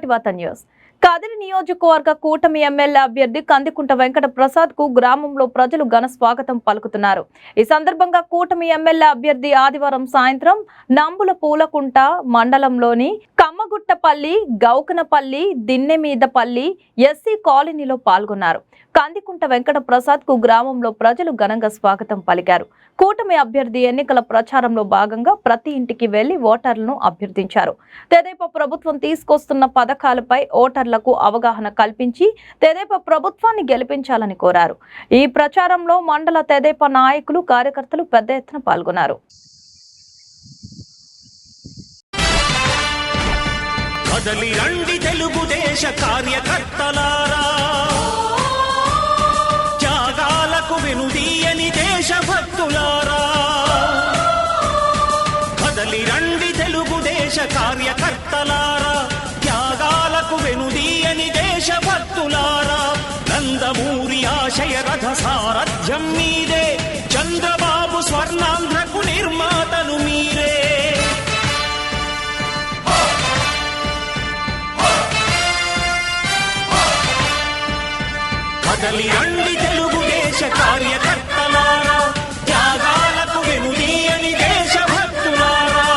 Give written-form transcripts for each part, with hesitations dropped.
ఈనాటి వార్త న్యూస్. కదిరి నియోజకవర్గ కూటమి ఎమ్మెల్యే అభ్యర్థి కందికుంట వెంకట ప్రసాద్ కు గ్రామంలో ప్రజలు ఘన స్వాగతం పలుకుతున్నారు. ఈ సందర్భంగా కూటమి ఎమ్మెల్యే అభ్యర్థి ఆదివారం సాయంత్రం నంబుల పూలకుంట మండలంలోని కమ్మగుట్టపల్లి, గౌకనపల్లి, దిన్నెమీదపల్లి ఎస్సీ కాలనీలో పాల్గొన్నారు. కందికుంట వెంకట ప్రసాద్ కు గ్రామంలో ప్రజలు ఘనంగా స్వాగతం పలికారు. కూటమి అభ్యర్థి ఎన్నికల ప్రచారంలో భాగంగా ప్రతి ఇంటికి వెళ్లి ఓటర్లను అభ్యర్థించారు. తెదేపా ప్రభుత్వం తీసుకొస్తున్న పథకాలపై ఓటర్లకు అవగాహన కల్పించి తెదేపా ప్రభుత్వాన్ని గెలిపించాలని కోరారు. ఈ ప్రచారంలో మండల తెదేపా నాయకులు, కార్యకర్తలు పెద్ద ఎత్తున పాల్గొన్నారు. కదలి రండి తెలుగుదేశ కార్యకర్తలారా, త్యాగాలకు వెనుదీయని దేశభక్తులారా. నందమూరి ఆశయ రథ సారథ్యం మీదే, చంద్రబాబు స్వర్ణాంధ్రకు నిర్మాతలు మీరే. కదలి రండి తెలుగుదేశ కార్యకర్తలారా, త్యాగాలకు వెనుదీయని దేశభక్తులారా.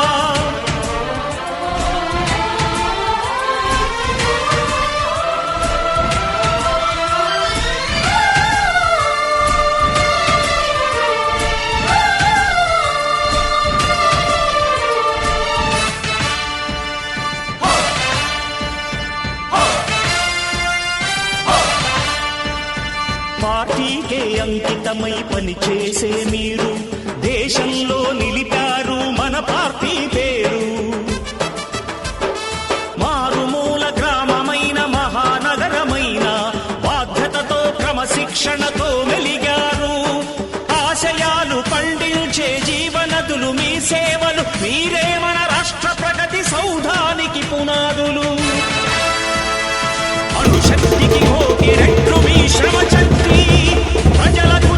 పార్టీకే అంకితమై పనిచేసే మీరు దేశంలో నిలిపారు మన పార్టీ పేరు. మారుమూల గ్రామమైన మహానగరమైన బాధ్యతతో క్రమశిక్షణతో మెలిగారు. ఆశయాలు పండించే జీవనదులు మీ సేవలు, మీరే మన రాష్ట్ర ప్రగతి సౌధానికి పునాదులు. అణుశక్తికి కోటి రెట్లు మీ శ్రమ శక్తి, ప్రజలకు